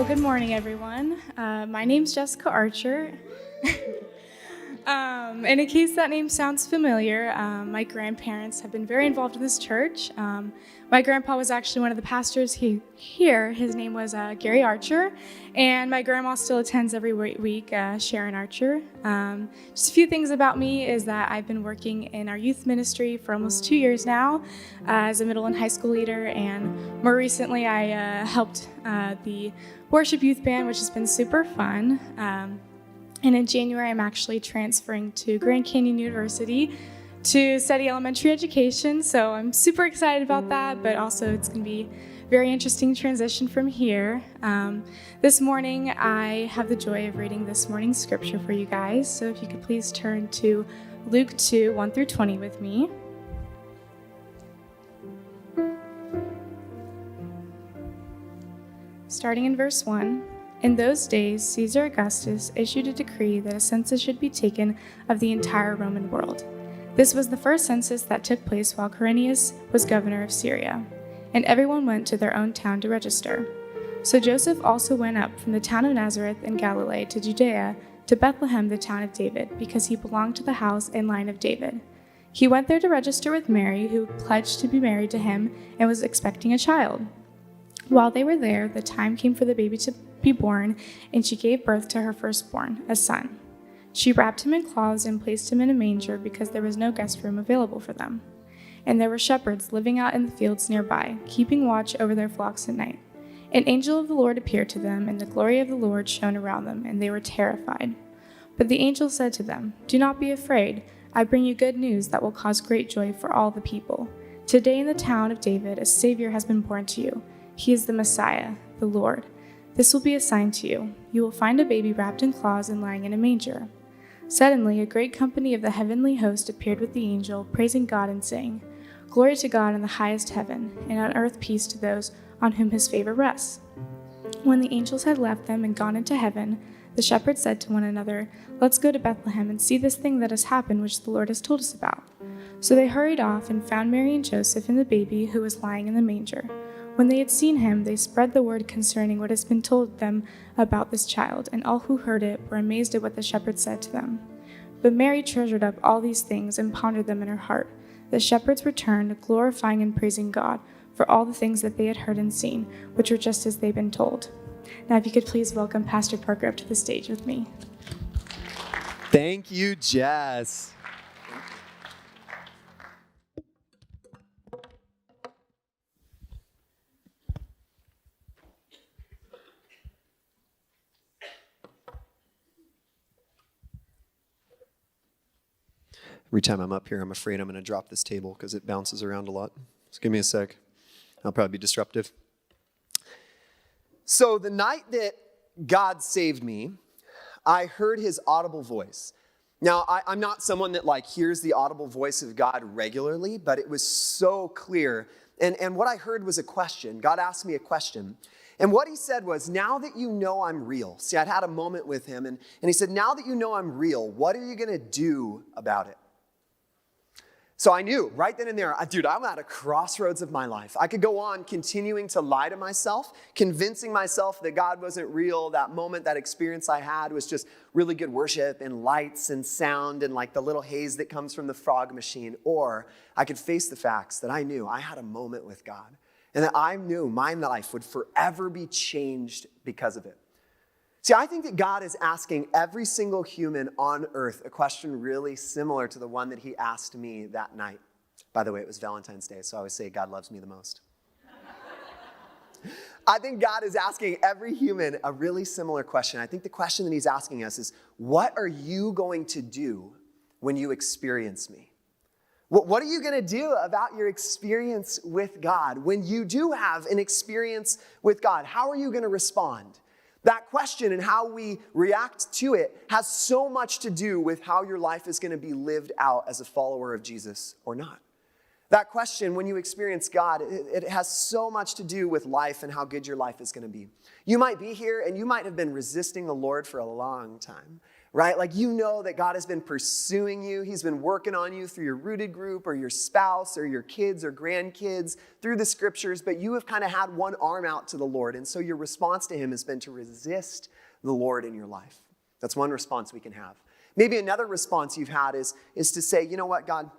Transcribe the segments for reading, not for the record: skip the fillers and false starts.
Well, good morning, everyone. My name's Jessica Archer. And in case that name sounds familiar, my grandparents have been very involved in this church. My grandpa was actually one of the pastors here. His name was Gary Archer, and my grandma still attends every week, Sharon Archer. Just a few things about me is that I've been working in our youth ministry for almost 2 years now as a middle and high school leader, and more recently I helped the worship youth band, which has been super fun. And in January, I'm actually transferring to Grand Canyon University to study elementary education. So I'm super excited about that, but also it's going to be a very interesting transition from here. This morning, I have the joy of reading this morning's scripture for you guys. So if you could please turn to Luke 2, 1 through 20 with me. Starting in verse 1. In those days, Caesar Augustus issued a decree that a census should be taken of the entire Roman world. This was the first census that took place while Quirinius was governor of Syria, and everyone went to their own town to register. So Joseph also went up from the town of Nazareth in Galilee to Judea, to Bethlehem, the town of David, because he belonged to the house and line of David. He went there to register with Mary, who pledged to be married to him and was expecting a child. While they were there, the time came for the baby to be born, and she gave birth to her firstborn, a son. She wrapped him in cloths and placed him in a manger because there was no guest room available for them. And there were shepherds living out in the fields nearby, keeping watch over their flocks at night. An angel of the Lord appeared to them, and the glory of the Lord shone around them, and they were terrified. But the angel said to them, "Do not be afraid. I bring you good news that will cause great joy for all the people. Today in the town of David, a Savior has been born to you. He is the Messiah, the Lord. This will be a sign to you. You will find a baby wrapped in cloths and lying in a manger." Suddenly, a great company of the heavenly host appeared with the angel, praising God and saying, "Glory to God in the highest heaven, and on earth peace to those on whom his favor rests." When the angels had left them and gone into heaven, the shepherds said to one another, "Let's go to Bethlehem and see this thing that has happened which the Lord has told us about." So they hurried off and found Mary and Joseph and the baby who was lying in the manger. When they had seen him, they spread the word concerning what has been told them about this child, and all who heard it were amazed at what the shepherds said to them. But Mary treasured up all these things and pondered them in her heart. The shepherds returned, glorifying and praising God for all the things that they had heard and seen, which were just as they'd been told. Now, if you could please welcome Pastor Parkher up to the stage with me. Thank you, Jess. Every time I'm up here, I'm afraid I'm going to drop this table because it bounces around a lot. Just give me a sec. I'll probably be disruptive. So the night that God saved me, I heard his audible voice. Now, I'm not someone that hears the audible voice of God regularly, but it was so clear. And what I heard was a question. God asked me a question. And what he said was, "Now that you know I'm real." See, I'd had a moment with him, and he said, "Now that you know I'm real, what are you going to do about it?" So I knew right then and there, dude, I'm at a crossroads of my life. I could go on continuing to lie to myself, convincing myself that God wasn't real. That moment, that experience I had was just really good worship and lights and sound and the little haze that comes from the frog machine. Or I could face the facts that I knew I had a moment with God and that I knew my life would forever be changed because of it. See, I think that God is asking every single human on earth a question really similar to the one that he asked me that night. By the way, it was Valentine's Day, so I always say God loves me the most. I think God is asking every human a really similar question. I think the question that he's asking us is, what are you going to do when you experience me? What are you going to do about your experience with God? When you do have an experience with God, how are you going to respond? That question and how we react to it has so much to do with how your life is going to be lived out as a follower of Jesus or not. That question, when you experience God, it has so much to do with life and how good your life is going to be. You might be here and you might have been resisting the Lord for a long time. right? Like you know that God has been pursuing you. He's been working on you through your rooted group or your spouse or your kids or grandkids through the scriptures, but you have kind of had one arm out to the Lord. And so your response to him has been to resist the Lord in your life. That's one response we can have. Maybe another response you've had is to say, you know what, God,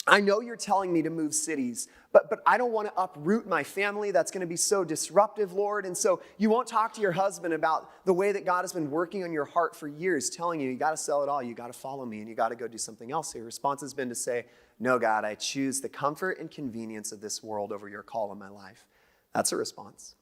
I know you're telling me to move cities, but I don't want to uproot my family. That's going to be so disruptive, Lord. And so you won't talk to your husband about the way that God has been working on your heart for years, telling you got to sell it all, you got to follow me, and you got to go do something else. Your response has been to say, no, God, I choose the comfort and convenience of this world over your call in my life. That's a response.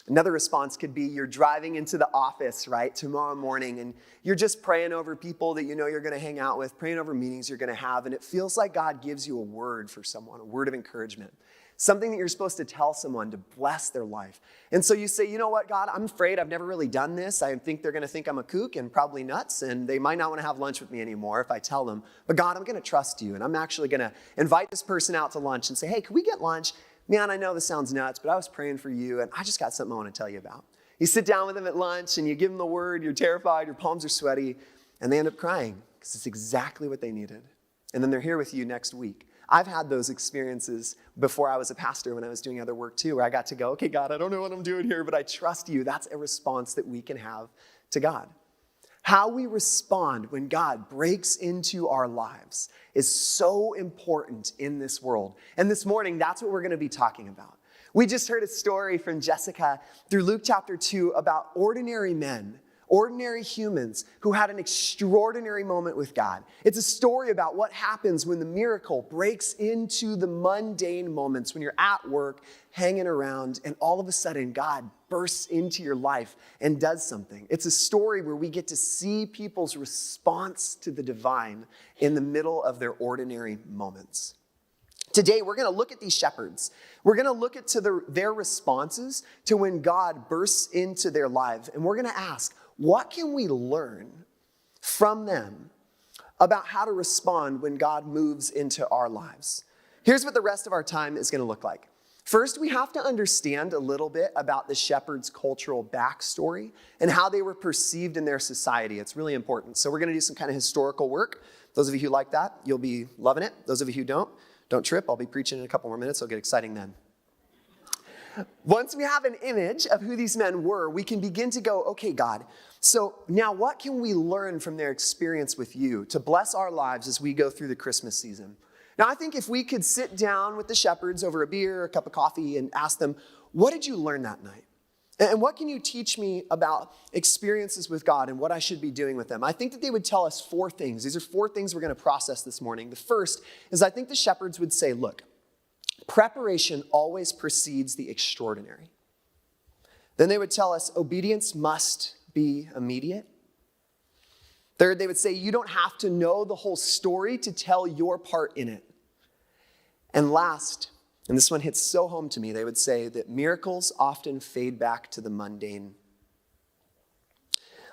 Another response could be you're driving into the office, right, tomorrow morning, and you're just praying over people that you know you're going to hang out with, praying over meetings you're going to have, and it feels like God gives you a word for someone, a word of encouragement, something that you're supposed to tell someone to bless their life. And so you say, you know what, God, I'm afraid I've never really done this. I think they're going to think I'm a kook and probably nuts, and they might not want to have lunch with me anymore if I tell them. But God, I'm going to trust you, and I'm actually going to invite this person out to lunch and say, hey, can we get lunch? Man, I know this sounds nuts, but I was praying for you, and I just got something I want to tell you about. You sit down with them at lunch, and you give them the word. You're terrified. Your palms are sweaty, and they end up crying because it's exactly what they needed. And then they're here with you next week. I've had those experiences before I was a pastor when I was doing other work too, where I got to go, okay, God, I don't know what I'm doing here, but I trust you. That's a response that we can have to God. How we respond when God breaks into our lives is so important in this world. And this morning, that's what we're going to be talking about. We just heard a story from Jessica through Luke chapter 2 about ordinary men, ordinary humans who had an extraordinary moment with God. It's a story about what happens when the miracle breaks into the mundane moments, when you're at work, hanging around, and all of a sudden God bursts into your life and does something. It's a story where we get to see people's response to the divine in the middle of their ordinary moments. Today, we're going to look at these shepherds. We're going to look at their responses to when God bursts into their lives. And we're going to ask, what can we learn from them about how to respond when God moves into our lives? Here's what the rest of our time is going to look like. First, we have to understand a little bit about the shepherds' cultural backstory and how they were perceived in their society. It's really important. So we're going to do some kind of historical work. Those of you who like that, you'll be loving it. Those of you who don't trip. I'll be preaching in a couple more minutes. It'll get exciting then. Once we have an image of who these men were, we can begin to go, okay, God, so now what can we learn from their experience with you to bless our lives as we go through the Christmas season? Now, I think if we could sit down with the shepherds over a beer, a cup of coffee, and ask them, what did you learn that night? And what can you teach me about experiences with God and what I should be doing with them? I think that they would tell us 4 things. These are 4 things we're going to process this morning. The first is I think the shepherds would say, look, preparation always precedes the extraordinary. Then they would tell us obedience must be immediate. Third, they would say you don't have to know the whole story to tell your part in it. And last, and this one hits so home to me, they would say that miracles often fade back to the mundane.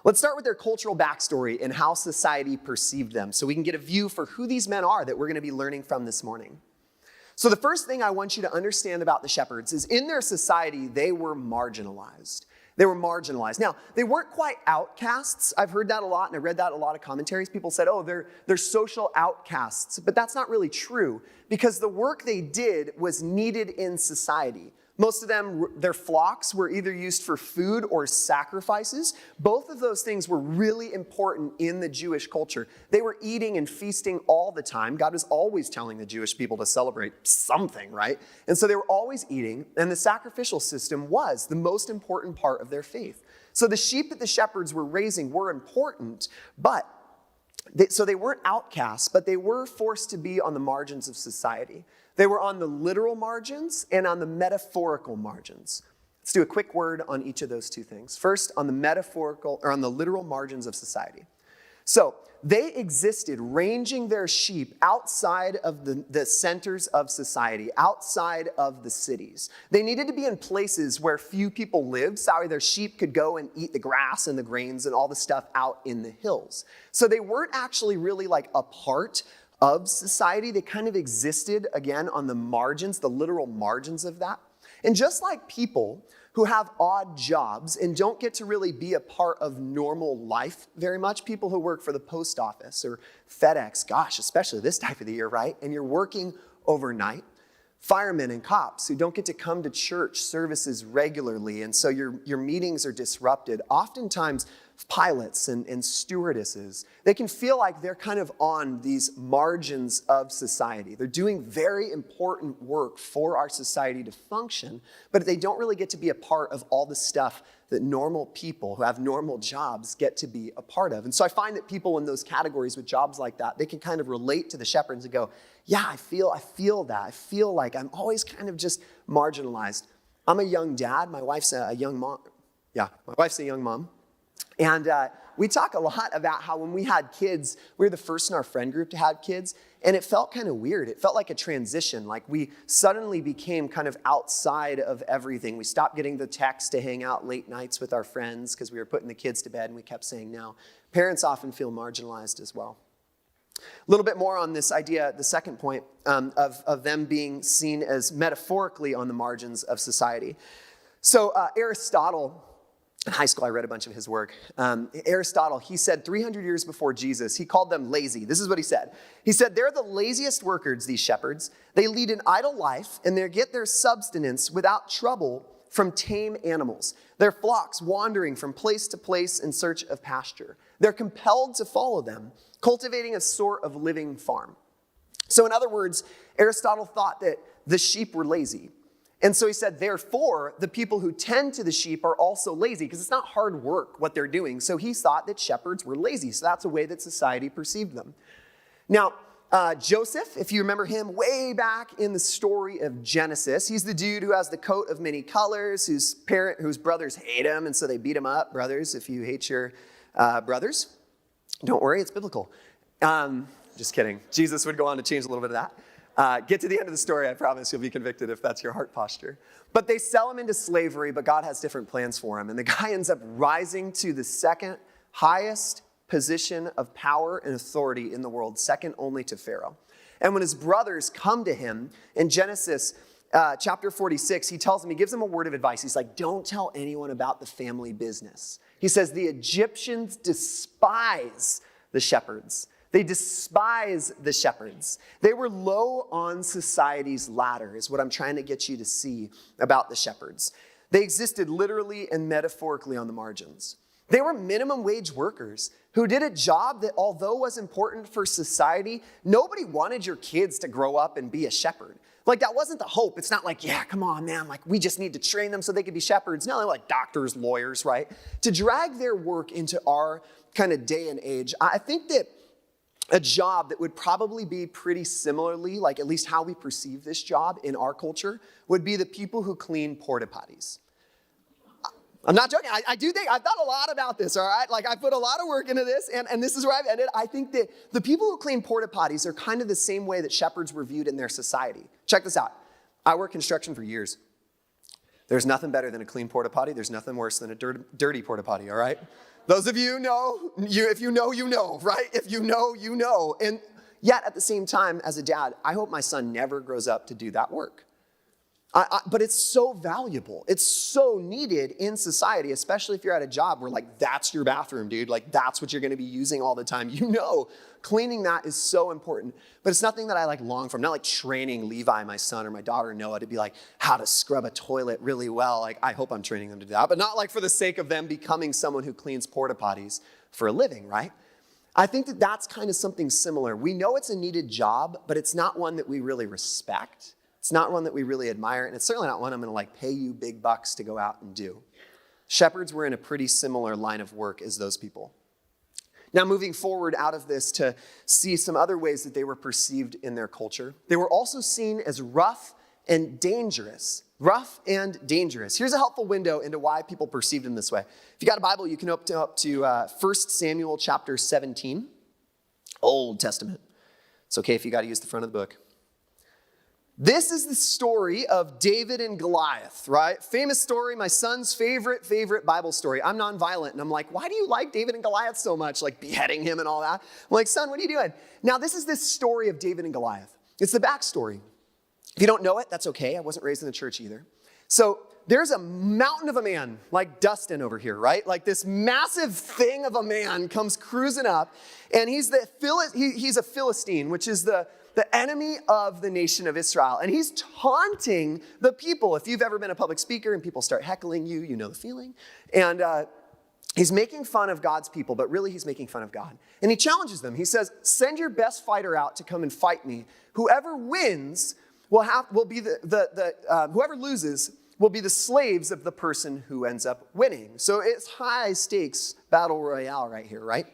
Let's start with their cultural backstory and how society perceived them so we can get a view for who these men are that we're going to be learning from this morning. So the first thing I want you to understand about the shepherds is in their society, they were marginalized. They were marginalized. Now, they weren't quite outcasts. I've heard that a lot, and I read that in a lot of commentaries. People said, oh, they're social outcasts. But that's not really true because the work they did was needed in society. Most of them, their flocks were either used for food or sacrifices. Both of those things were really important in the Jewish culture. They were eating and feasting all the time. God was always telling the Jewish people to celebrate something, right? And so they were always eating, and the sacrificial system was the most important part of their faith. So the sheep that the shepherds were raising were important, but so they weren't outcasts, but they were forced to be on the margins of society. They were on the literal margins and on the metaphorical margins. Let's do a quick word on each of those 2 things. First, on the metaphorical or on the literal margins of society. So they existed ranging their sheep outside of the centers of society, outside of the cities. They needed to be in places where few people lived, so their sheep could go and eat the grass and the grains and all the stuff out in the hills. So they weren't actually really like a part of society. They kind of existed, again, on the margins, the literal margins of that. And just like people who have odd jobs and don't get to really be a part of normal life very much. People who work for the post office or FedEx, gosh, especially this time of the year, right? And you're working overnight. Firemen and cops who don't get to come to church services regularly, and so your meetings are disrupted. Oftentimes, pilots and stewardesses, they can feel like they're kind of on these margins of society. They're doing very important work for our society to function, but they don't really get to be a part of all the stuff that normal people who have normal jobs get to be a part of. And so I find that people in those categories with jobs like that, they can kind of relate to the shepherds and go, yeah, I feel that. I feel like I'm always kind of just marginalized. I'm a young dad. My wife's a young mom. Yeah, my wife's a young mom. And we talk a lot about how when we had kids, we were the first in our friend group to have kids, and it felt kind of weird. It felt like a transition, like we suddenly became kind of outside of everything. We stopped getting the text to hang out late nights with our friends because we were putting the kids to bed, and we kept saying no. Parents often feel marginalized as well. A little bit more on this idea, the second point, of them being seen as metaphorically on the margins of society. So Aristotle, in high school, I read a bunch of his work. Aristotle, he said 300 years before Jesus, he called them lazy. This is what he said. He said, they're the laziest workers, these shepherds. They lead an idle life, and they get their subsistence without trouble from tame animals. Their flocks wandering from place to place in search of pasture. They're compelled to follow them, cultivating a sort of living farm. So in other words, Aristotle thought that the sheep were lazy. And so he said, therefore, the people who tend to the sheep are also lazy because it's not hard work what they're doing. So he thought that shepherds were lazy. So that's a way that society perceived them. Now, Joseph, if you remember him way back in the story of Genesis, he's the dude who has the coat of many colors, whose brothers hate him, and so they beat him up. Brothers, if you hate your brothers, don't worry, it's biblical. Just kidding. Jesus would go on to change a little bit of that. Get to the end of the story, I promise you'll be convicted if that's your heart posture. But they sell him into slavery, but God has different plans for him. And the guy ends up rising to the second highest position of power and authority in the world, second only to Pharaoh. And when his brothers come to him in Genesis chapter 46, he gives them a word of advice. He's like, don't tell anyone about the family business. He says, the Egyptians despise the shepherds. They despise the shepherds. They were low on society's ladder, is what I'm trying to get you to see about the shepherds. They existed literally and metaphorically on the margins. They were minimum wage workers who did a job that, although was important for society, nobody wanted your kids to grow up and be a shepherd. Like, that wasn't the hope. It's not like, yeah, come on, man, like, we just need to train them so they could be shepherds. No, they're like doctors, lawyers, right? To drag their work into our kind of day and age, I think that a job that would probably be pretty similarly, like at least how we perceive this job in our culture, would be the people who clean porta potties. I'm not joking. I do think, I've thought a lot about this, all right? Like, I put a lot of work into this, and this is where I've ended. I think that the people who clean porta potties are kind of the same way that shepherds were viewed in their society. Check this out. I worked construction for years. There's nothing better than a clean porta potty. There's nothing worse than a dirty porta potty, all right? Those of you know, if you know, you know, right? If you know, you know. And yet, at the same time, as a dad, I hope my son never grows up to do that work. But it's so valuable. It's so needed in society, especially if you're at a job where, like, that's your bathroom, dude. Like, that's what you're going to be using all the time. You know, cleaning that is so important. But it's nothing that I, like, long for. I'm not, like, training Levi, my son, or my daughter, Noah, to be, like, how to scrub a toilet really well. Like, I hope I'm training them to do that. But not, like, for the sake of them becoming someone who cleans porta potties for a living, right? I think that that's kind of something similar. We know it's a needed job, but it's not one that we really respect. It's not one that we really admire, and it's certainly not one I'm going to, like, pay you big bucks to go out and do. Shepherds were in a pretty similar line of work as those people. Now, moving forward out of this to see some other ways that they were perceived in their culture. They were also seen as rough and dangerous. Rough and dangerous. Here's a helpful window into why people perceived them this way. If you got a Bible, you can open up to 1 Samuel chapter 17, Old Testament. It's okay if you got to use the front of the book. This is the story of David and Goliath, right? Famous story, my son's favorite Bible story. I'm nonviolent, and I'm like, why do you like David and Goliath so much? Like beheading him and all that. I'm like, son, what are you doing? Now, this is this story of David and Goliath. It's the backstory. If you don't know it, that's okay. I wasn't raised in the church either. So there's a mountain of a man, like Dustin over here, right? Like this massive thing of a man comes cruising up, and he's a Philistine, which is the enemy of the nation of Israel. And he's taunting the people. If you've ever been a public speaker and people start heckling you, you know the feeling. And he's making fun of God's people, but really he's making fun of God. And he challenges them. He says, send your best fighter out to come and fight me. Whoever wins will be whoever loses will be the slaves of the person who ends up winning. So it's high stakes battle royale right here, right?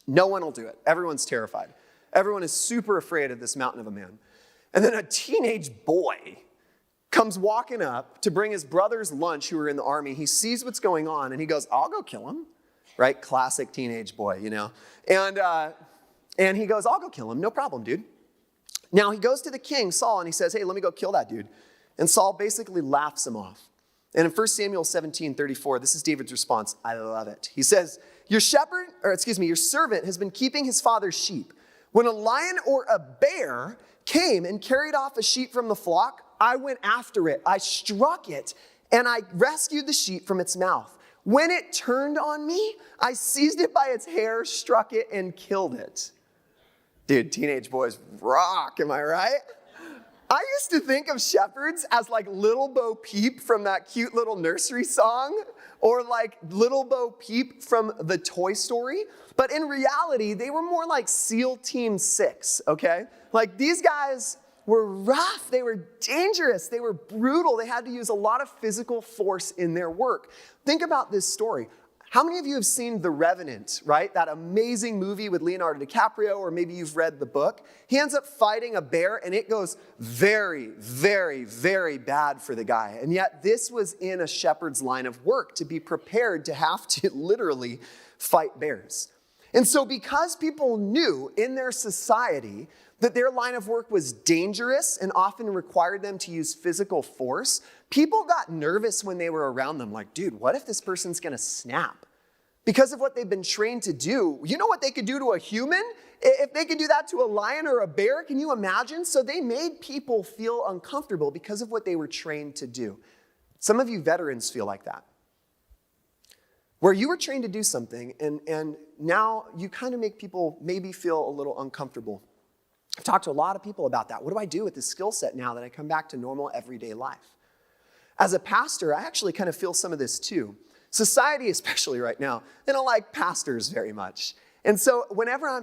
No one will do it. Everyone's terrified. Everyone is super afraid of this mountain of a man. And then a teenage boy comes walking up to bring his brother's lunch who are in the army. He sees what's going on and he goes, I'll go kill him, right? Classic teenage boy, you know? And he goes, I'll go kill him. No problem, dude. Now he goes to the king, Saul, and he says, hey, let me go kill that dude. And Saul basically laughs him off. And in 1 Samuel 17:34, this is David's response. I love it. He says, your servant has been keeping his father's sheep. When a lion or a bear came and carried off a sheep from the flock, I went after it. I struck it, and I rescued the sheep from its mouth. When it turned on me, I seized it by its hair, struck it, and killed it. Dude, teenage boys rock, am I right? I used to think of shepherds as like Little Bo Peep from that cute little nursery song, or like Little Bo Peep from the Toy Story. But in reality, they were more like SEAL Team 6, okay? Like these guys were rough, they were dangerous, they were brutal. They had to use a lot of physical force in their work. Think about this story. How many of you have seen The Revenant, right? That amazing movie with Leonardo DiCaprio, or maybe you've read the book. He ends up fighting a bear, and it goes very, very, very bad for the guy. And yet this was in a shepherd's line of work, to be prepared to have to literally fight bears. And so because people knew in their society that their line of work was dangerous and often required them to use physical force, people got nervous when they were around them. Like, dude, what if this person's gonna snap? Because of what they've been trained to do. You know what they could do to a human? If they could do that to a lion or a bear, can you imagine? So they made people feel uncomfortable because of what they were trained to do. Some of you veterans feel like that, where you were trained to do something and now you kind of make people maybe feel a little uncomfortable. I've talked to a lot of people about that. What do I do with this skill set now that I come back to normal everyday life? As a pastor, I actually kind of feel some of this too. Society, especially right now, they don't like pastors very much. And so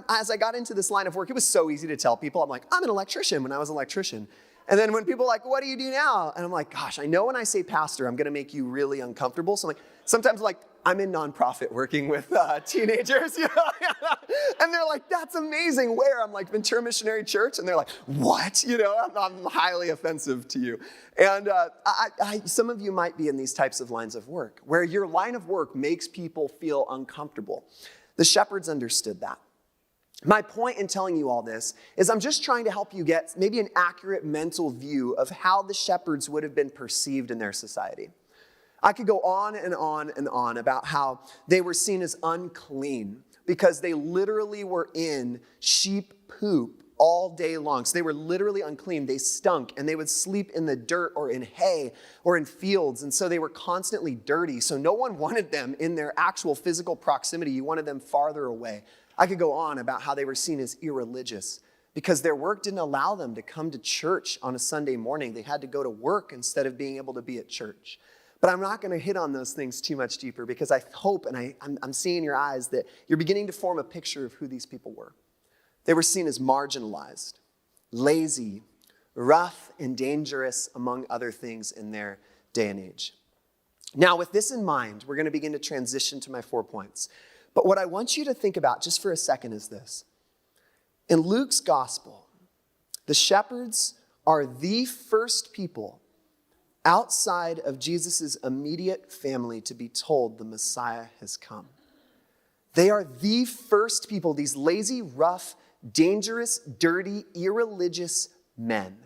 as I got into this line of work, it was so easy to tell people, I'm like, I'm an electrician when I was an electrician. And then when people are like, what do you do now? And I'm like, gosh, I know when I say pastor, I'm gonna make you really uncomfortable. So I'm like, sometimes like, I'm in nonprofit working with teenagers, you know? And they're like, that's amazing. Where? I'm like, Ventura Missionary Church. And they're like, what? You know, I'm highly offensive to you. And some of you might be in these types of lines of work, where your line of work makes people feel uncomfortable. The shepherds understood that. My point in telling you all this is I'm just trying to help you get maybe an accurate mental view of how the shepherds would have been perceived in their society. I could go on and on and on about how they were seen as unclean because they literally were in sheep poop all day long. So they were literally unclean. They stunk, and they would sleep in the dirt or in hay or in fields. And so they were constantly dirty. So no one wanted them in their actual physical proximity. You wanted them farther away. I could go on about how they were seen as irreligious because their work didn't allow them to come to church on a Sunday morning. They had to go to work instead of being able to be at church. But I'm not going to hit on those things too much deeper because I hope, and I'm seeing in your eyes, that you're beginning to form a picture of who these people were. They were seen as marginalized, lazy, rough, and dangerous, among other things in their day and age. Now, with this in mind, we're going to begin to transition to my 4 points. But what I want you to think about just for a second is this. In Luke's gospel, the shepherds are the first people outside of Jesus' immediate family to be told the Messiah has come. They are the first people, these lazy, rough, dangerous, dirty, irreligious men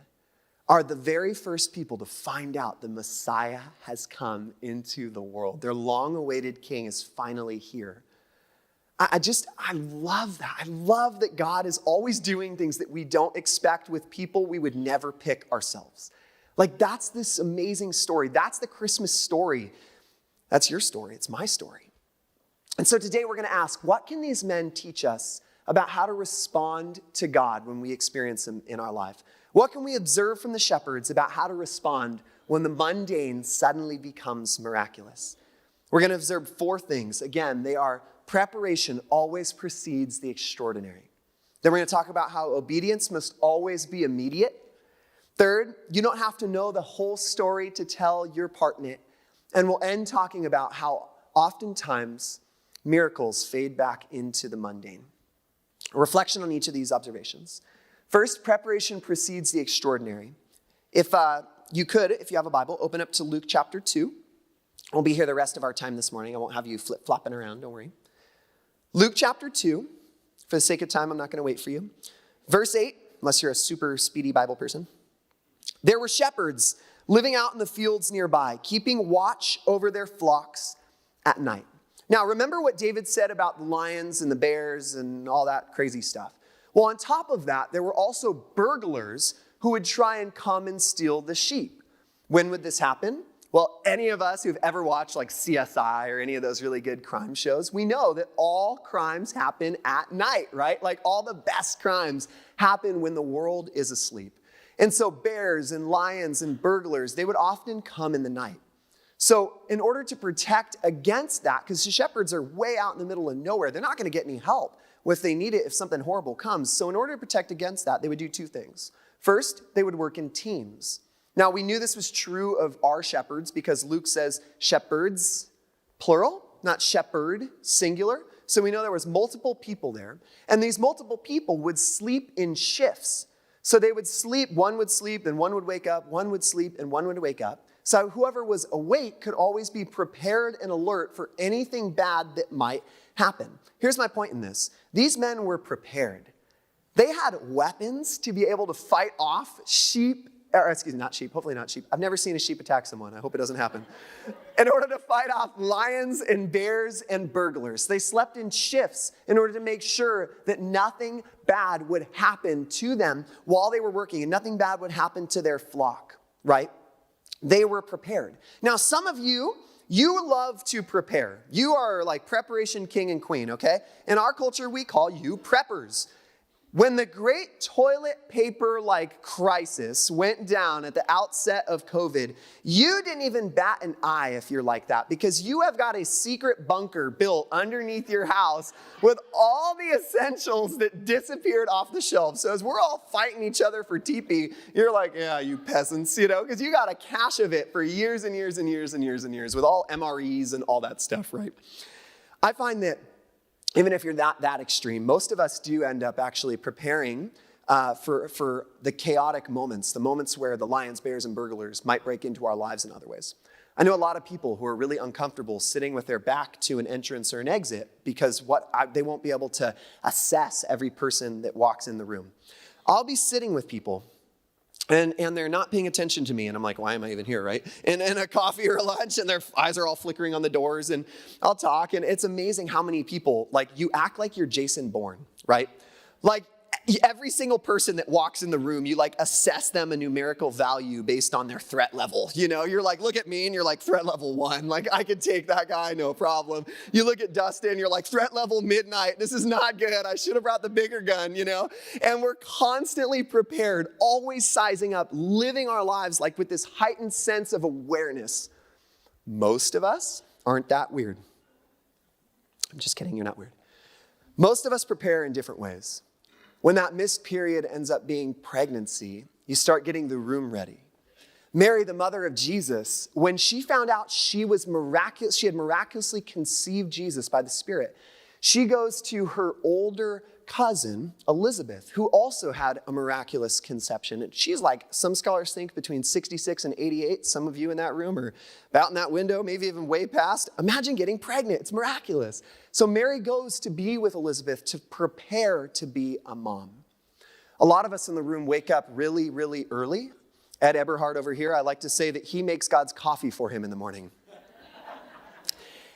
are the very first people to find out the Messiah has come into the world. Their long-awaited king is finally here. I love that. I love that God is always doing things that we don't expect with people we would never pick ourselves. Like, that's this amazing story. That's the Christmas story. That's your story. It's my story. And so today we're going to ask, what can these men teach us about how to respond to God when we experience him in our life? What can we observe from the shepherds about how to respond when the mundane suddenly becomes miraculous? We're going to observe 4 things. Again, they are: preparation always precedes the extraordinary. Then we're going to talk about how obedience must always be immediate. Third, you don't have to know the whole story to tell your part in it. And we'll end talking about how oftentimes miracles fade back into the mundane. A reflection on each of these observations. First, preparation precedes the extraordinary. If you have a Bible, open up to Luke chapter 2. We'll be here the rest of our time this morning. I won't have you flip-flopping around, don't worry. Luke chapter 2. For the sake of time, I'm not going to wait for you. Verse 8, unless you're a super speedy Bible person. There were shepherds living out in the fields nearby, keeping watch over their flocks at night. Now, remember what David said about the lions and the bears and all that crazy stuff. Well, on top of that, there were also burglars who would try and come and steal the sheep. When would this happen? Well, any of us who've ever watched like CSI or any of those really good crime shows, we know that all crimes happen at night, right? Like all the best crimes happen when the world is asleep. And so bears and lions and burglars, they would often come in the night. So in order to protect against that, because the shepherds are way out in the middle of nowhere, they're not going to get any help if they need it if something horrible comes. So in order to protect against that, they would do 2 things. First, they would work in teams. Now, we knew this was true of our shepherds because Luke says shepherds, plural, not shepherd, singular. So we know there was multiple people there. And these multiple people would sleep in shifts. So they would sleep, one would sleep, then one would wake up, one would sleep, and one would wake up. So whoever was awake could always be prepared and alert for anything bad that might happen. Here's my point in this. These men were prepared. They had weapons to be able to fight off hopefully not sheep. I've never seen a sheep attack someone. I hope it doesn't happen. In order to fight off lions and bears and burglars. They slept in shifts in order to make sure that nothing bad would happen to them while they were working and nothing bad would happen to their flock, right? They were prepared. Now, some of you love to prepare. You are like preparation king and queen, okay? In our culture, we call you preppers. When the great toilet paper crisis went down at the outset of COVID, you didn't even bat an eye if you're like that because you have got a secret bunker built underneath your house with all the essentials that disappeared off the shelves. So as we're all fighting each other for teepee, you're like, yeah, you peasants, because you got a cache of it for years and years and years and years and years with all MREs and all that stuff, right? I find that even if you're not that extreme, most of us do end up actually preparing for the chaotic moments, the moments where the lions, bears, and burglars might break into our lives in other ways. I know a lot of people who are really uncomfortable sitting with their back to an entrance or an exit because they won't be able to assess every person that walks in the room. I'll be sitting with people and they're not paying attention to me. And I'm like, why am I even here, right? And a coffee or a lunch, and their eyes are all flickering on the doors. And I'll talk, and it's amazing how many people, you act like you're Jason Bourne, right? Every single person that walks in the room, you assess them a numerical value based on their threat level. You're like, look at me, and you're like, threat level 1. I could take that guy, no problem. You look at Dustin, you're like, threat level midnight. This is not good. I should have brought the bigger gun, And we're constantly prepared, always sizing up, living our lives with this heightened sense of awareness. Most of us aren't that weird. I'm just kidding, you're not weird. Most of us prepare in different ways. When that missed period ends up being pregnancy, you start getting the room ready. Mary, the mother of Jesus, when she found out she had miraculously conceived Jesus by the Spirit, she goes to her older cousin, Elizabeth, who also had a miraculous conception. And she's some scholars think between 66 and 88. Some of you in that room are about in that window, maybe even way past. Imagine getting pregnant. It's miraculous. So Mary goes to be with Elizabeth to prepare to be a mom. A lot of us in the room wake up really, really early. Ed Eberhard over here, I like to say that he makes God's coffee for him in the morning.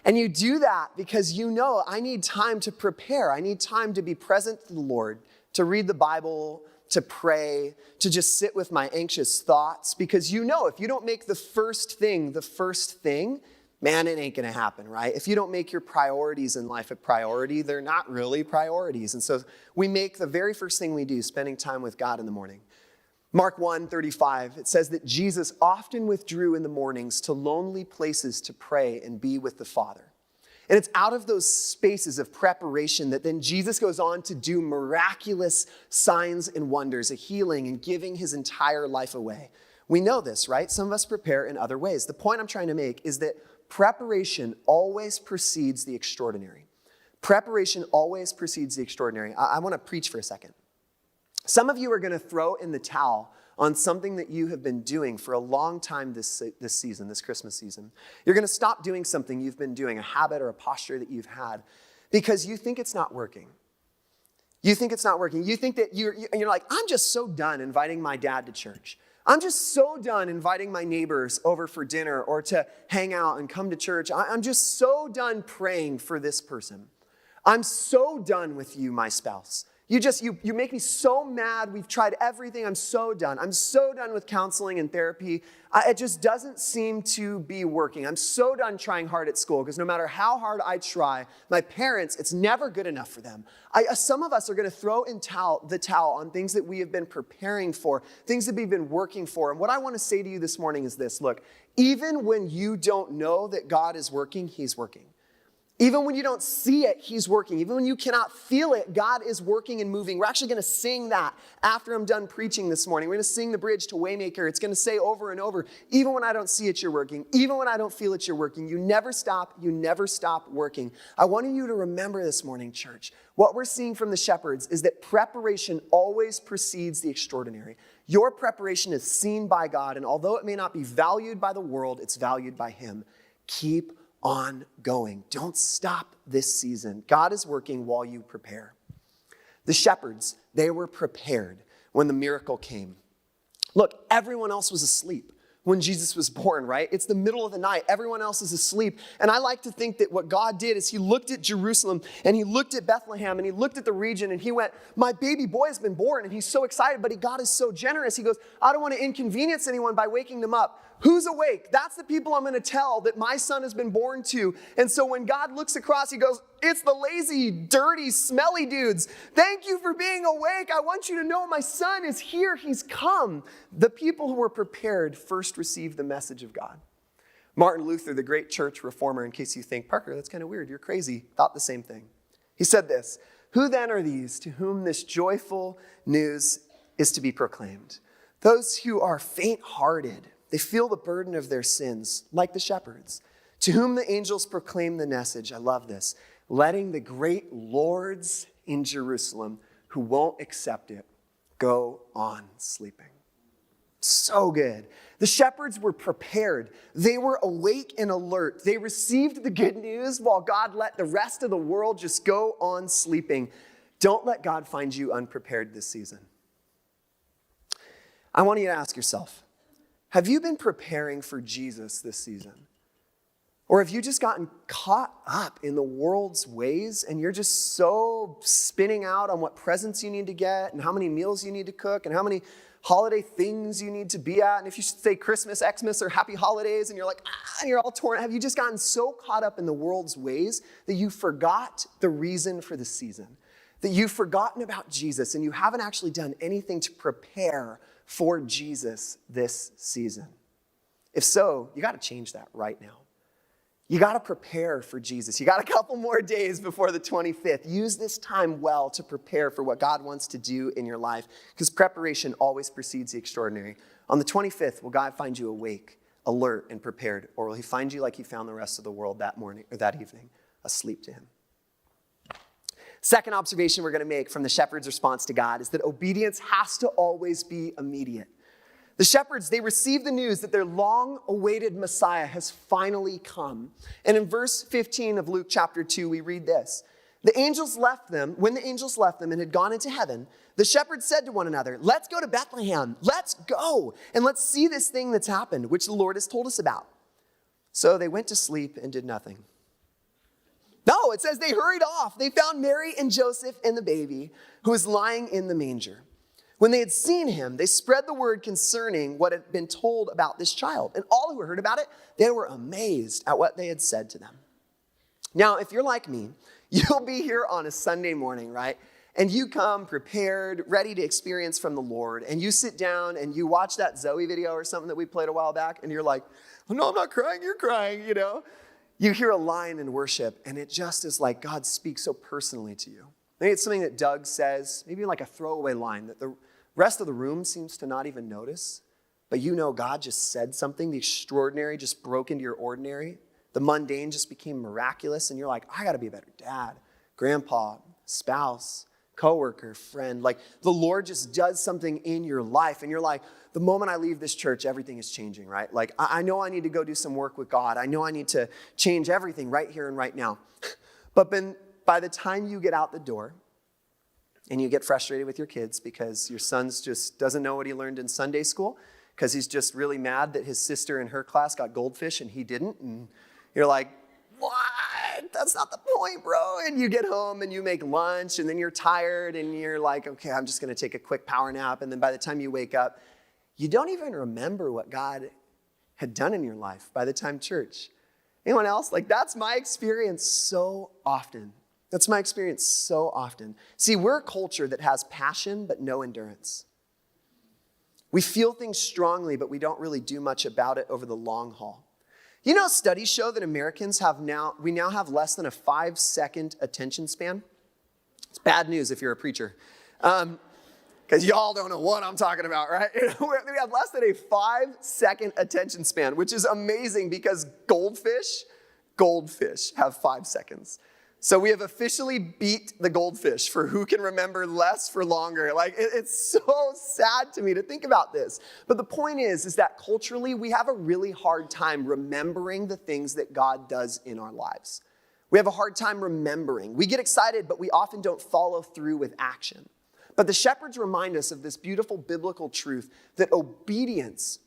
And you do that because I need time to prepare. I need time to be present to the Lord, to read the Bible, to pray, to just sit with my anxious thoughts, because if you don't make the first thing, man, it ain't gonna happen, right? If you don't make your priorities in life a priority, they're not really priorities. And so we make the very first thing we do, spending time with God in the morning. Mark 1:35, it says that Jesus often withdrew in the mornings to lonely places to pray and be with the Father. And it's out of those spaces of preparation that then Jesus goes on to do miraculous signs and wonders, a healing and giving his entire life away. We know this, right? Some of us prepare in other ways. The point I'm trying to make is that preparation always precedes the extraordinary. Preparation always precedes the extraordinary. I want to preach for a second. Some of you are going to throw in the towel on something that you have been doing for a long time this season, this Christmas season. You're going to stop doing something you've been doing, a habit or a posture that you've had, because you think it's not working. You think it's not working. You think that you're like, I'm just so done inviting my dad to church. I'm just so done inviting my neighbors over for dinner or to hang out and come to church. I'm just so done praying for this person. I'm so done with you, my spouse. You make me so mad. We've tried everything. I'm so done. I'm so done with counseling and therapy. It just doesn't seem to be working. I'm so done trying hard at school because no matter how hard I try, my parents, it's never good enough for them. Some of us are going to throw in the towel on things that we have been preparing for, things that we've been working for. And what I want to say to you this morning is this. Look, even when you don't know that God is working, he's working. Even when you don't see it, he's working. Even when you cannot feel it, God is working and moving. We're actually going to sing that after I'm done preaching this morning. We're going to sing the bridge to Waymaker. It's going to say over and over, even when I don't see it, you're working. Even when I don't feel it, you're working. You never stop. You never stop working. I want you to remember this morning, church. What we're seeing from the shepherds is that preparation always precedes the extraordinary. Your preparation is seen by God, and although it may not be valued by the world, it's valued by him. Keep on going. Don't stop this season. God is working while you prepare. The shepherds, they were prepared when the miracle came. Look, everyone else was asleep when Jesus was born, right? It's the middle of the night. Everyone else is asleep. And I like to think that what God did is he looked at Jerusalem and he looked at Bethlehem and he looked at the region and he went, my baby boy has been born. And he's so excited, but God is so generous. He goes, I don't want to inconvenience anyone by waking them up. Who's awake? That's the people I'm going to tell that my son has been born to. And so when God looks across, he goes, it's the lazy, dirty, smelly dudes. Thank you for being awake. I want you to know my son is here. He's come. The people who were prepared first received the message of God. Martin Luther, the great church reformer, in case you think, Parker, that's kind of weird. You're crazy. Thought the same thing. He said this, who then are these to whom this joyful news is to be proclaimed? Those who are faint-hearted. They feel the burden of their sins, like the shepherds, to whom the angels proclaim the message. I love this. Letting the great lords in Jerusalem who won't accept it go on sleeping. So good. The shepherds were prepared. They were awake and alert. They received the good news while God let the rest of the world just go on sleeping. Don't let God find you unprepared this season. I want you to ask yourself, have you been preparing for Jesus this season? Or have you just gotten caught up in the world's ways and you're just so spinning out on what presents you need to get and how many meals you need to cook and how many holiday things you need to be at? And if you should say Christmas, Xmas, or Happy Holidays and you're like, and you're all torn. Have you just gotten so caught up in the world's ways that you forgot the reason for the season? That you've forgotten about Jesus and you haven't actually done anything to prepare for Jesus this season? If so, you got to change that right now. You got to prepare for Jesus. You got a couple more days before the 25th. Use this time well to prepare for what God wants to do in your life, because preparation always precedes the extraordinary. On the 25th, will God find you awake, alert, and prepared, or will he find you like he found the rest of the world that morning or that evening, asleep to him? Second observation we're going to make from the shepherd's response to God is that obedience has to always be immediate. The shepherds, they received the news that their long-awaited Messiah has finally come. And in verse 15 of Luke chapter 2, we read this. When the angels left them and had gone into heaven, the shepherds said to one another, let's go to Bethlehem. Let's go and let's see this thing that's happened, which the Lord has told us about. So they went to sleep and did nothing. No, it says they hurried off. They found Mary and Joseph and the baby who was lying in the manger. When they had seen him, they spread the word concerning what had been told about this child. And all who heard about it, they were amazed at what they had said to them. Now, if you're like me, you'll be here on a Sunday morning, right? And you come prepared, ready to experience from the Lord. And you sit down and you watch that Zoe video or something that we played a while back. And you're like, oh, no, I'm not crying. You're crying, you know. You hear a line in worship and it just is like God speaks so personally to you. Maybe it's something that Doug says, maybe like a throwaway line that the rest of the room seems to not even notice. But you know God just said something. The extraordinary just broke into your ordinary. The mundane just became miraculous. And you're like, I got to be a better dad, grandpa, spouse, coworker, friend. Like the Lord just does something in your life. And you're like, the moment I leave this church, everything is changing, right? Like I know I need to go do some work with God. I know I need to change everything right here and right now. But by the time you get out the door and you get frustrated with your kids because your son's just doesn't know what he learned in Sunday school because he's just really mad that his sister in her class got goldfish and he didn't. And you're like, what? That's not the point, bro. And you get home and you make lunch and then you're tired and you're like, okay, I'm just going to take a quick power nap. And then by the time you wake up, you don't even remember what God had done in your life by the time church. Anyone else? Like that's my experience so often. That's my experience so often. See, we're a culture that has passion but no endurance. We feel things strongly, but we don't really do much about it over the long haul. You know, studies show that Americans we now have less than a 5-second attention span. It's bad news if you're a preacher. Because y'all don't know what I'm talking about, right? We have less than a 5-second attention span, which is amazing because goldfish have 5 seconds. So we have officially beat the goldfish for who can remember less for longer. Like, it's so sad to me to think about this. But the point is that culturally, we have a really hard time remembering the things that God does in our lives. We have a hard time remembering. We get excited, but we often don't follow through with action. But the shepherds remind us of this beautiful biblical truth that obedience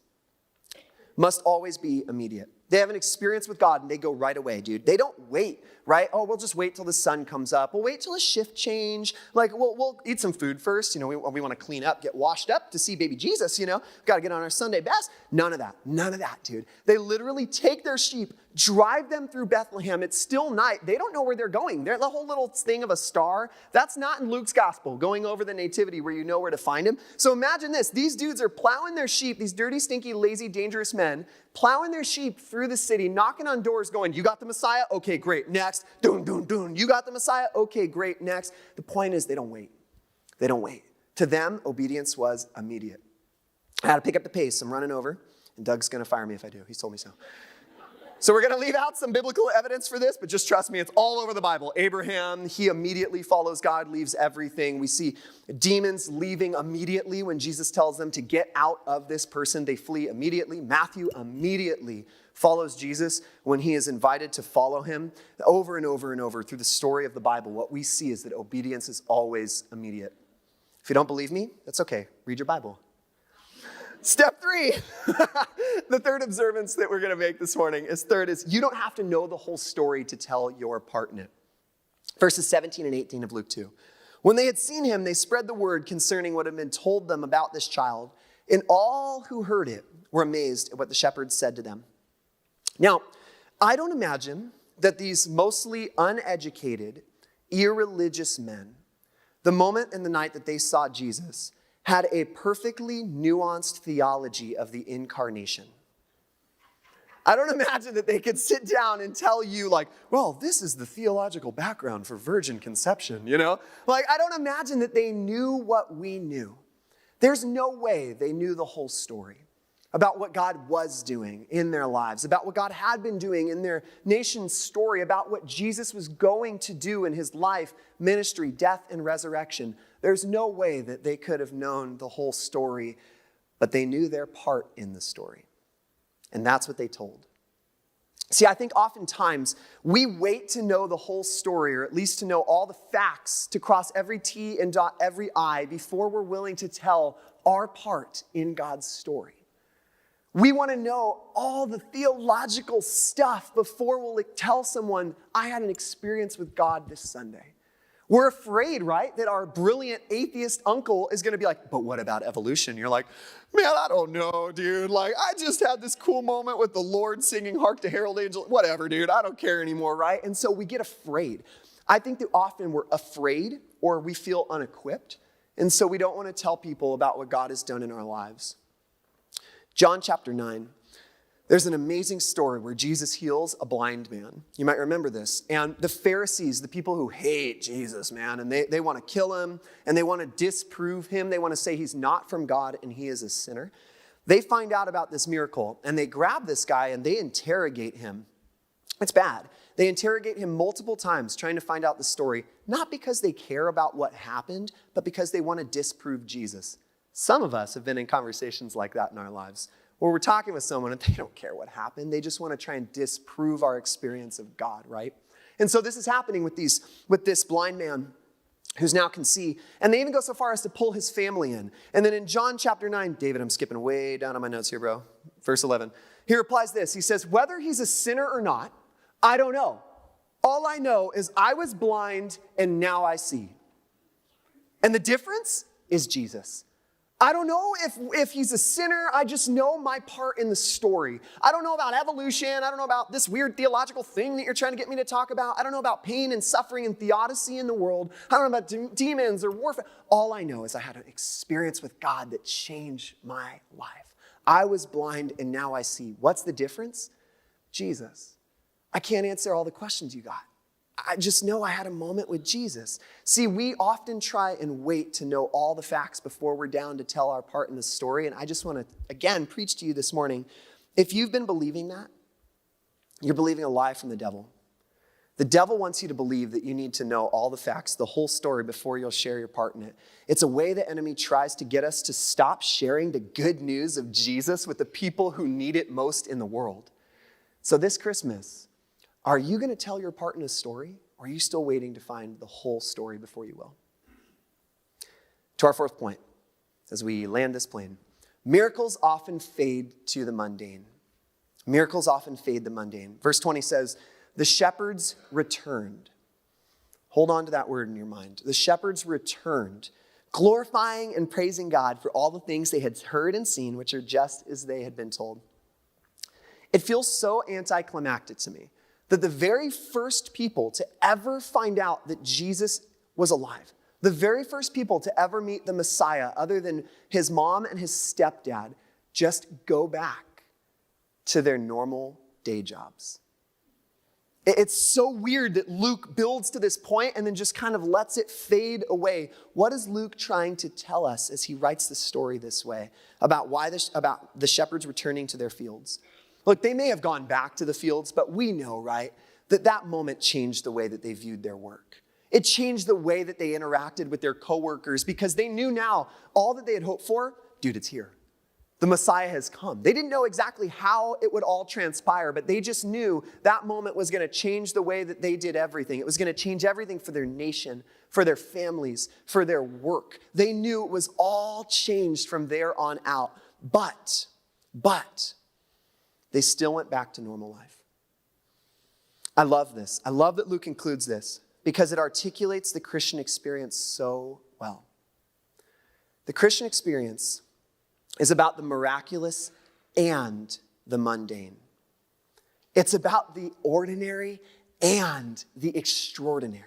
must always be immediate. They have an experience with God and they go right away, dude. They don't wait, right? Oh, we'll just wait till the sun comes up. We'll wait till a shift change. Like, we'll eat some food first. You know, we want to clean up, get washed up to see baby Jesus, you know. Got to get on our Sunday best. None of that, dude. They literally take their sheep, drive them through Bethlehem. It's still night. They don't know where they're going. They're the whole little thing of a star. That's not in Luke's gospel, going over the nativity where you know where to find him. So imagine this. These dudes are plowing their sheep, these dirty, stinky, lazy, dangerous men, plowing their sheep through the city, knocking on doors going, you got the Messiah? Okay, great. Next. Dun, dun, dun. You got the Messiah? Okay, great. Next. The point is they don't wait. They don't wait. To them, obedience was immediate. I had to pick up the pace. I'm running over, and Doug's going to fire me if I do. He's told me so. So we're going to leave out some biblical evidence for this, but just trust me, it's all over the Bible. Abraham, he immediately follows God, leaves everything. We see demons leaving immediately when Jesus tells them to get out of this person. They flee immediately. Matthew immediately follows Jesus when he is invited to follow him. Over and over and over through the story of the Bible, what we see is that obedience is always immediate. If you don't believe me, that's okay. Read your Bible. Step 3, the third observance that we're going to make this morning is you don't have to know the whole story to tell your part in it. Verses 17 and 18 of Luke 2. When they had seen him, they spread the word concerning what had been told them about this child, and all who heard it were amazed at what the shepherds said to them. Now, I don't imagine that these mostly uneducated, irreligious men, the moment and the night that they saw Jesus, had a perfectly nuanced theology of the incarnation. I don't imagine that they could sit down and tell you like, well, this is the theological background for virgin conception, you know? Like, I don't imagine that they knew what we knew. There's no way they knew the whole story about what God was doing in their lives, about what God had been doing in their nation's story, about what Jesus was going to do in his life, ministry, death, and resurrection. There's no way that they could have known the whole story, but they knew their part in the story. And that's what they told. See, I think oftentimes we wait to know the whole story, or at least to know all the facts, to cross every T and dot every I before we're willing to tell our part in God's story. We want to know all the theological stuff before we'll tell someone, I had an experience with God this Sunday. We're afraid, right, that our brilliant atheist uncle is going to be like, but what about evolution? You're like, man, I don't know, dude. Like, I just had this cool moment with the Lord singing Hark to Herald Angels. Whatever, dude. I don't care anymore, right? And so we get afraid. I think that often we're afraid or we feel unequipped. And so we don't want to tell people about what God has done in our lives. John chapter 9. There's an amazing story where Jesus heals a blind man. You might remember this. And the Pharisees, the people who hate Jesus, man, and they want to kill him, and they want to disprove him. They want to say he's not from God and he is a sinner. They find out about this miracle, and they grab this guy and they interrogate him. It's bad. They interrogate him multiple times trying to find out the story, not because they care about what happened, but because they want to disprove Jesus. Some of us have been in conversations like that in our lives, where we're talking with someone and they don't care what happened. They just want to try and disprove our experience of God, right? And so this is happening with this blind man who's now can see. And they even go so far as to pull his family in. And then in John chapter 9, David, I'm skipping way down on my notes here, bro. Verse 11. He replies this. He says, whether he's a sinner or not, I don't know. All I know is I was blind and now I see. And the difference is Jesus. I don't know if he's a sinner. I just know my part in the story. I don't know about evolution. I don't know about this weird theological thing that you're trying to get me to talk about. I don't know about pain and suffering and theodicy in the world. I don't know about demons or warfare. All I know is I had an experience with God that changed my life. I was blind and now I see. What's the difference? Jesus. I can't answer all the questions you got. I just know I had a moment with Jesus. See, we often try and wait to know all the facts before we're down to tell our part in the story. And I just want to, again, preach to you this morning. If you've been believing that, you're believing a lie from the devil. The devil wants you to believe that you need to know all the facts, the whole story, before you'll share your part in it. It's a way the enemy tries to get us to stop sharing the good news of Jesus with the people who need it most in the world. So this Christmas, are you going to tell your part in a story, or are you still waiting to find the whole story before you will? To our fourth point, as we land this plane, miracles often fade to the mundane. Miracles often fade the mundane. Verse 20 says, the shepherds returned. Hold on to that word in your mind. The shepherds returned, glorifying and praising God for all the things they had heard and seen, which are just as they had been told. It feels so anticlimactic to me that the very first people to ever find out that Jesus was alive, the very first people to ever meet the Messiah, other than his mom and his stepdad, just go back to their normal day jobs. It's so weird that Luke builds to this point and then just kind of lets it fade away. What is Luke trying to tell us as he writes the story this way about about the shepherds returning to their fields? Look, they may have gone back to the fields, but we know, right, that moment changed the way that they viewed their work. It changed the way that they interacted with their coworkers because they knew now all that they had hoped for, dude, it's here. The Messiah has come. They didn't know exactly how it would all transpire, but they just knew that moment was going to change the way that they did everything. It was going to change everything for their nation, for their families, for their work. They knew it was all changed from there on out. But they still went back to normal life. I love this. I love that Luke includes this because it articulates the Christian experience so well. The Christian experience is about the miraculous and the mundane. It's about the ordinary and the extraordinary.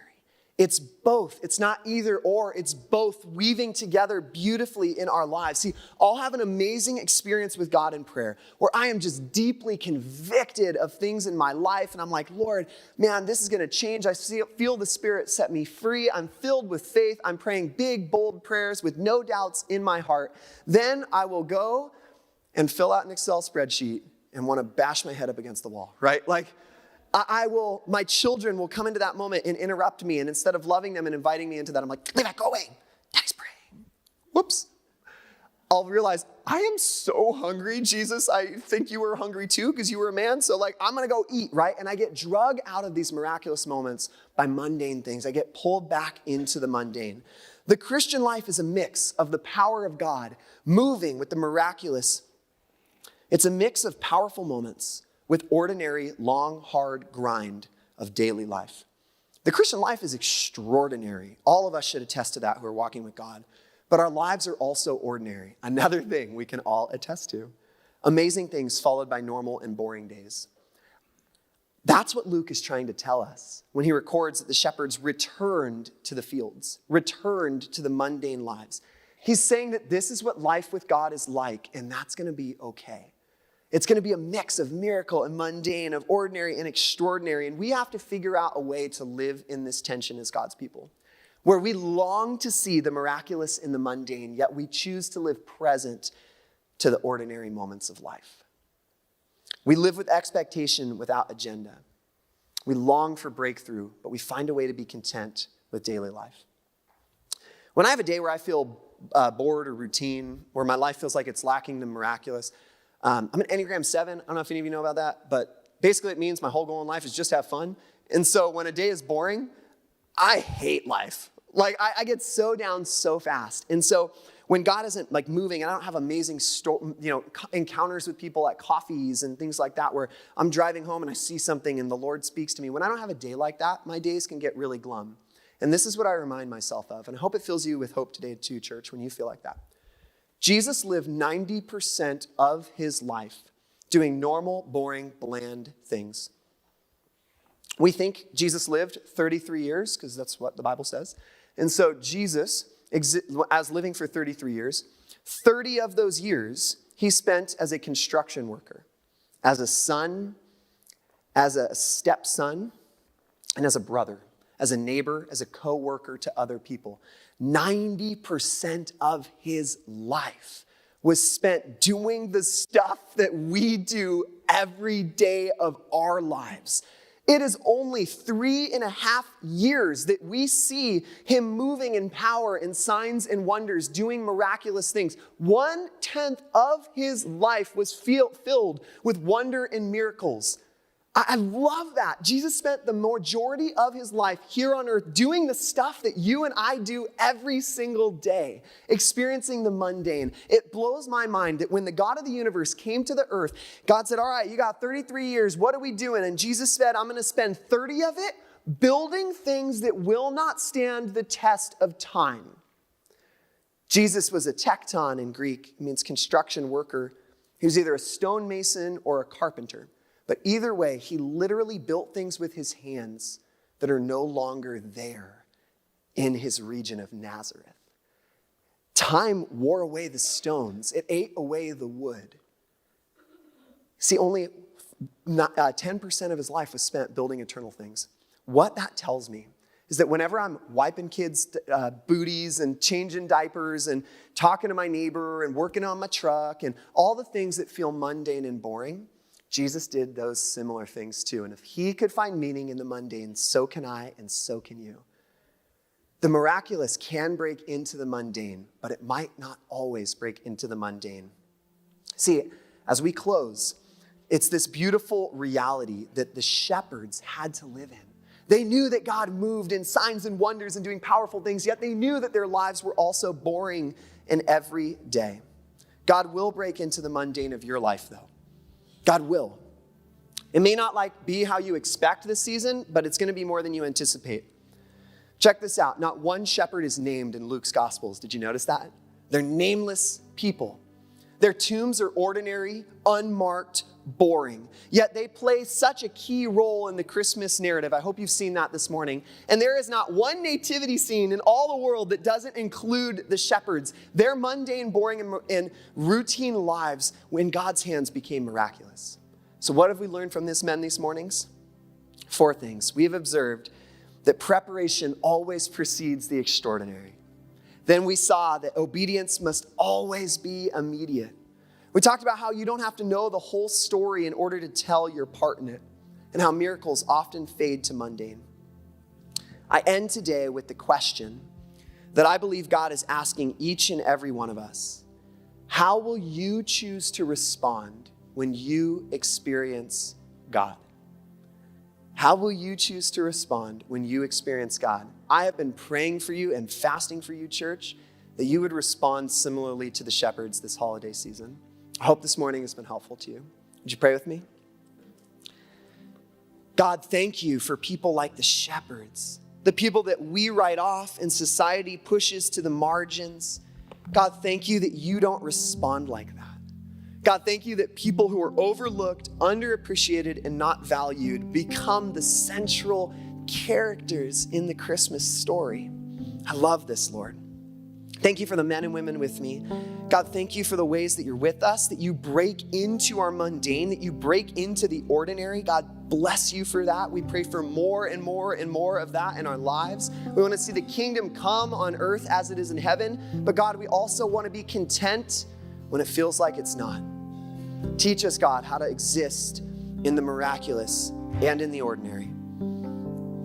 It's both. It's not either or. It's both weaving together beautifully in our lives. See, I'll have an amazing experience with God in prayer where I am just deeply convicted of things in my life. And I'm like, Lord, man, this is going to change. I feel the Spirit set me free. I'm filled with faith. I'm praying big, bold prayers with no doubts in my heart. Then I will go and fill out an Excel spreadsheet and want to bash my head up against the wall, right? Like, my children will come into that moment and interrupt me. And instead of loving them and inviting me into that, I'm like, leave it, go away. Daddy's praying. Whoops. I'll realize I am so hungry, Jesus. I think you were hungry too because you were a man. So I'm going to go eat, right? And I get drug out of these miraculous moments by mundane things. I get pulled back into the mundane. The Christian life is a mix of the power of God moving with the miraculous. It's a mix of powerful moments with ordinary, long, hard grind of daily life. The Christian life is extraordinary. All of us should attest to that who are walking with God. But our lives are also ordinary. Another thing we can all attest to. Amazing things followed by normal and boring days. That's what Luke is trying to tell us when he records that the shepherds returned to the fields, returned to the mundane lives. He's saying that this is what life with God is like, and that's going to be okay. It's going to be a mix of miracle and mundane, of ordinary and extraordinary, and we have to figure out a way to live in this tension as God's people, where we long to see the miraculous in the mundane, yet we choose to live present to the ordinary moments of life. We live with expectation without agenda. We long for breakthrough, but we find a way to be content with daily life. When I have a day where I feel bored or routine, where my life feels like it's lacking the miraculous, I'm an Enneagram 7. I don't know if any of you know about that, but basically it means my whole goal in life is just have fun. And so when a day is boring, I hate life. Like I get so down so fast. And so when God isn't like moving and I don't have amazing encounters with people at coffees and things like that, where I'm driving home and I see something and the Lord speaks to me, when I don't have a day like that, my days can get really glum. And this is what I remind myself of. And I hope it fills you with hope today too, church, when you feel like that. Jesus lived 90% of his life doing normal, boring, bland things. We think Jesus lived 33 years because that's what the Bible says. And so Jesus, as living for 33 years, 30 of those years he spent as a construction worker, as a son, as a stepson, and as a brother, as a neighbor, as a co-worker to other people. 90% of his life was spent doing the stuff that we do every day of our lives. It is only 3.5 years that we see him moving in power and signs and wonders, doing miraculous things. 1/10 of his life was filled with wonder and miracles. I love that. Jesus spent the majority of his life here on earth doing the stuff that you and I do every single day, experiencing the mundane. It blows my mind that when the God of the universe came to the earth, God said, all right, you got 33 years. What are we doing? And Jesus said, I'm going to spend 30 of it building things that will not stand the test of time. Jesus was a tekton in Greek. It means construction worker. He was either a stonemason or a carpenter. But either way, he literally built things with his hands that are no longer there in his region of Nazareth. Time wore away the stones. It ate away the wood. See, only 10% of his life was spent building eternal things. What that tells me is that whenever I'm wiping kids' booties and changing diapers and talking to my neighbor and working on my truck and all the things that feel mundane and boring, Jesus did those similar things too. And if he could find meaning in the mundane, so can I and so can you. The miraculous can break into the mundane, but it might not always break into the mundane. See, as we close, it's this beautiful reality that the shepherds had to live in. They knew that God moved in signs and wonders and doing powerful things, yet they knew that their lives were also boring and every day. God will break into the mundane of your life, though. God will. It may not be how you expect this season, but it's going to be more than you anticipate. Check this out. Not one shepherd is named in Luke's Gospels. Did you notice that? They're nameless people. Their tombs are ordinary, unmarked, boring. Yet they play such a key role in the Christmas narrative. I hope you've seen that this morning. And there is not one nativity scene in all the world that doesn't include the shepherds. Their mundane, boring, and routine lives in God's hands became miraculous. So what have we learned from this men these mornings? 4 things. We have observed that preparation always precedes the extraordinary. Then we saw that obedience must always be immediate. We talked about how you don't have to know the whole story in order to tell your part in it, and how miracles often fade to mundane. I end today with the question that I believe God is asking each and every one of us. How will you choose to respond when you experience God? How will you choose to respond when you experience God? I have been praying for you and fasting for you, church, that you would respond similarly to the shepherds this holiday season. I hope this morning has been helpful to you. Would you pray with me? God, thank you for people like the shepherds, the people that we write off and society pushes to the margins. God, thank you that you don't respond like that. God, thank you that people who are overlooked, underappreciated, and not valued become the central characters in the Christmas story. I love this, Lord. Thank you for the men and women with me. God, thank you for the ways that you're with us, that you break into our mundane, that you break into the ordinary. God, bless you for that. We pray for more and more and more of that in our lives. We want to see the kingdom come on earth as it is in heaven. But God, we also want to be content when it feels like it's not. Teach us, God, how to exist in the miraculous and in the ordinary.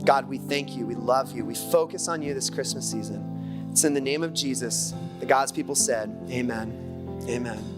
God, we thank you. We love you. We focus on you this Christmas season. It's in the name of Jesus that God's people said, amen. Amen.